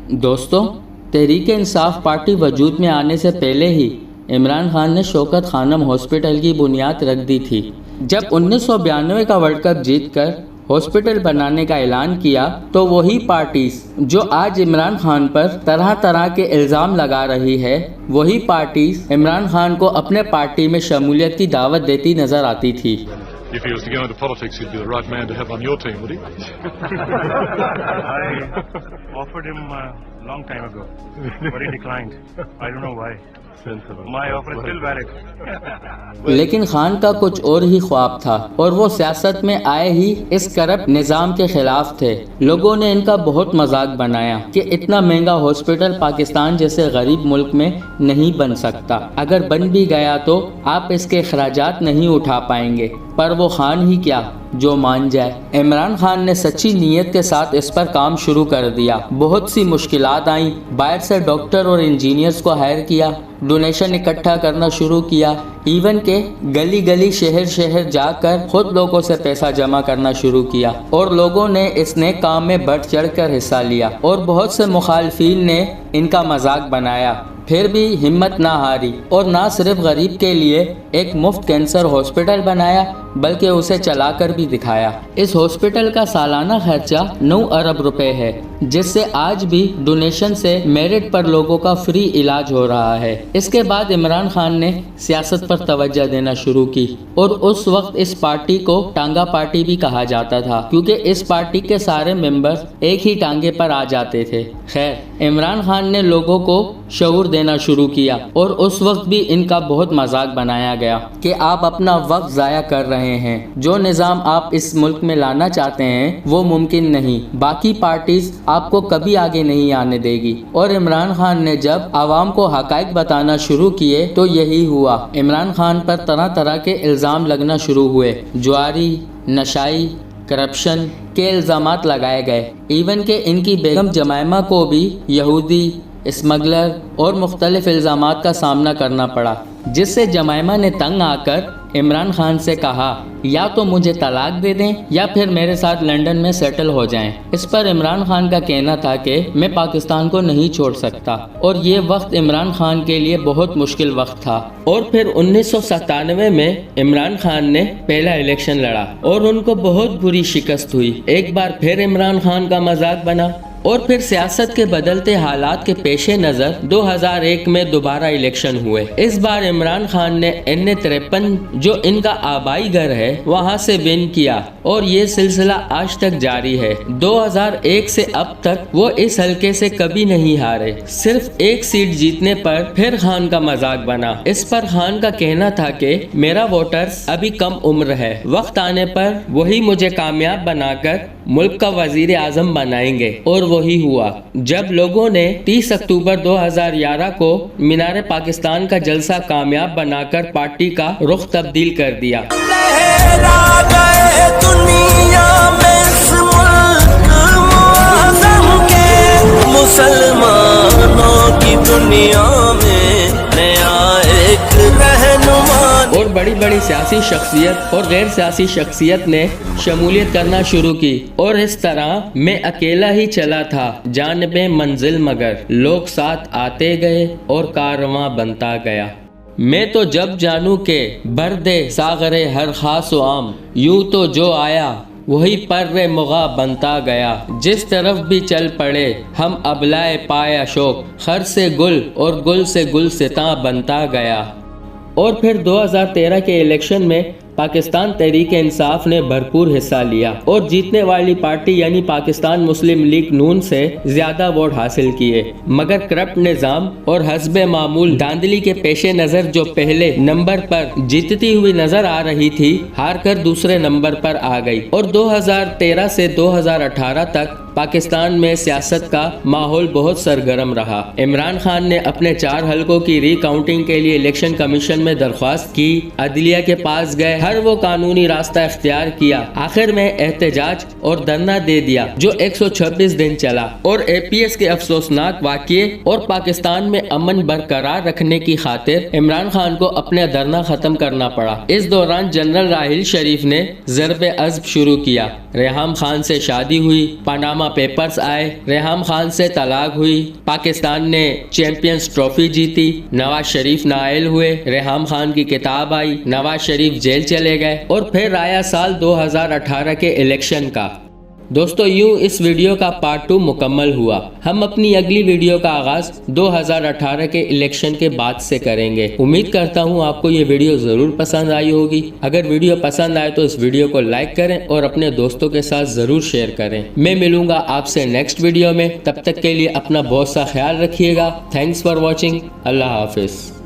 دوستوں، تحریک انصاف پارٹی وجود میں آنے سے پہلے ہی عمران خان نے شوکت خانم ہاسپٹل کی بنیاد رکھ دی تھی۔ جب 1992 کا ورلڈ کپ جیت کر ہاسپٹل بنانے کا اعلان کیا تو وہی پارٹیز جو آج عمران خان پر طرح طرح کے الزام لگا رہی ہے، وہی پارٹیز عمران خان کو اپنے پارٹی میں شمولیت کی دعوت دیتی نظر آتی تھی۔ If he was to go into politics, he'd be the right man to have on your team, would he? I offered him a long time ago, but he declined. I don't know why. My offer is still valid. لیکن خان کا کچھ اور ہی خواب تھا اور وہ سیاست میں آئے ہی اس کرپٹ نظام کے خلاف تھے۔ لوگوں نے ان کا بہت مذاق بنایا کہ اتنا مہنگا ہاسپٹل پاکستان جیسے غریب ملک میں نہیں بن سکتا، اگر بن بھی گیا تو آپ اس کے اخراجات نہیں اٹھا پائیں گے۔ پر وہ خان ہی کیا جو مان جائے۔ عمران خان نے سچی نیت کے ساتھ اس پر کام شروع کر دیا۔ بہت سی مشکلات آئیں، باہر سے ڈاکٹر اور انجینئرز کو ہائر کیا، ڈونیشن اکٹھا کرنا شروع کیا، ایون کہ گلی گلی شہر شہر جا کر خود لوگوں سے پیسہ جمع کرنا شروع کیا، اور لوگوں نے اس نئے کام میں بڑھ چڑھ کر حصہ لیا، اور بہت سے مخالفین نے ان کا مذاق بنایا، پھر بھی ہمت نہ ہاری، اور نہ صرف غریب کے لیے ایک مفت کینسر ہاسپٹل بنایا بلکہ اسے چلا کر بھی دکھایا۔ اس ہاسپٹل کا سالانہ خرچہ 9 ارب روپے ہے، جس سے آج بھی ڈونیشن سے میرٹ پر لوگوں کا فری علاج ہو رہا ہے۔ اس کے بعد عمران خان نے سیاست پر توجہ دینا شروع کی، اور اس وقت اس پارٹی کو ٹانگا پارٹی بھی کہا جاتا تھا، کیونکہ اس پارٹی کے سارے ممبر ایک ہی ٹانگے پر آ جاتے تھے۔ خیر، عمران خان نے لوگوں کو شعور دینا شروع کیا، اور اس وقت بھی ان کا بہت مذاق بنایا گیا کہ آپ اپنا وقت ضائع کر رہے ہیں، جو نظام آپ اس ملک میں لانا چاہتے ہیں وہ ممکن نہیں، باقی پارٹیز آپ کو کبھی آگے نہیں آنے دے گی۔ اور عمران خان نے جب عوام کو حقائق بتانا شروع کیے تو یہی ہوا۔ عمران خان پر طرح طرح کے الزام لگنا شروع ہوئے، جواری، نشائی، کرپشن کے الزامات لگائے گئے، ایون کہ ان کی بیگم جمائمہ کو بھی یہودی، اسمگلر اور مختلف الزامات کا سامنا کرنا پڑا، جس سے جمائمہ نے تنگ آ کر عمران خان سے کہا یا تو مجھے طلاق دے دیں یا پھر میرے ساتھ لندن میں سیٹل ہو جائیں۔ اس پر عمران خان کا کہنا تھا کہ میں پاکستان کو نہیں چھوڑ سکتا، اور یہ وقت عمران خان کے لیے بہت مشکل وقت تھا۔ اور پھر 1997 میں عمران خان نے پہلا الیکشن لڑا اور ان کو بہت بری شکست ہوئی۔ ایک بار پھر عمران خان کا مذاق بنا، اور پھر سیاست کے بدلتے حالات کے پیش نظر 2001 میں دوبارہ الیکشن ہوئے۔ اس بار عمران خان نے N53 جو ان کا آبائی گھر ہے وہاں سے ون کیا، اور یہ سلسلہ آج تک جاری ہے۔ 2001 سے اب تک وہ اس حلقے سے کبھی نہیں ہارے، صرف ایک سیٹ جیتنے پر پھر خان کا مذاق بنا۔ اس پر خان کا کہنا تھا کہ میرا ووٹرز ابھی کم عمر ہے، وقت آنے پر وہی مجھے کامیاب بنا کر ملک کا وزیر اعظم بنائیں گے، اور وہی ہوا۔ جب لوگوں نے 30 اکتوبر 2011 کو مینار پاکستان کا جلسہ کامیاب بنا کر پارٹی کا رخ تبدیل کر دیا۔ مسلمانوں کی دنیا میں نیا ایک رہنما، اور بڑی بڑی سیاسی شخصیت اور غیر سیاسی شخصیت نے شمولیت کرنا شروع کی، اور اس طرح میں اکیلا ہی چلا تھا جانب منزل، مگر لوگ ساتھ آتے گئے اور کارواں بنتا گیا۔ میں تو جب جانوں کہ بردے ساغرے ہر خاص و عام، یوں تو جو آیا وہی پر مغا بنتا گیا۔ جس طرف بھی چل پڑے ہم ابلائے پایا شوق، خر سے گل اور گل سے گلستاں بنتا گیا۔ اور پھر 2013 کے الیکشن میں پاکستان تحریک انصاف نے بھرپور حصہ لیا اور جیتنے والی پارٹی یعنی پاکستان مسلم لیگ نون سے زیادہ ووٹ حاصل کیے، مگر کرپٹ نظام اور حسب معمول دھاندلی کے پیش نظر جو پہلے نمبر پر جیتتی ہوئی نظر آ رہی تھی، ہار کر دوسرے نمبر پر آ گئی، اور 2013 سے 2018 تک پاکستان میں سیاست کا ماحول بہت سرگرم رہا۔ عمران خان نے اپنے 4 حلقوں کی ری کاؤنٹنگ کے لیے الیکشن کمیشن میں درخواست کی، عدلیہ کے پاس گئے، ہر وہ قانونی راستہ اختیار کیا، آخر میں احتجاج اور دھرنا دے دیا جو 126 دن چلا، اور اے پی ایس کے افسوسناک واقعے اور پاکستان میں امن برقرار رکھنے کی خاطر عمران خان کو اپنا دھرنا ختم کرنا پڑا۔ اس دوران جنرل راحیل شریف نے ضرب عضب شروع کیا، ریحام خان سے شادی ہوئی، پاناما وہاں پیپرز آئے، ریحام خان سے طلاق ہوئی، پاکستان نے چیمپئنز ٹرافی جیتی، نواز شریف نائل ہوئے، ریحام خان کی کتاب آئی، نواز شریف جیل چلے گئے، اور پھر آیا سال 2018 کے الیکشن کا۔ دوستو یوں اس ویڈیو کا پارٹ 2 مکمل ہوا۔ ہم اپنی اگلی ویڈیو کا آغاز 2018 کے الیکشن کے بعد سے کریں گے۔ امید کرتا ہوں آپ کو یہ ویڈیو ضرور پسند آئی ہوگی۔ اگر ویڈیو پسند آئے تو اس ویڈیو کو لائک کریں اور اپنے دوستوں کے ساتھ ضرور شیئر کریں۔ میں ملوں گا آپ سے نیکسٹ ویڈیو میں، تب تک کے لیے اپنا بہت سا خیال رکھیے گا۔ Thanks for watching. اللہ حافظ۔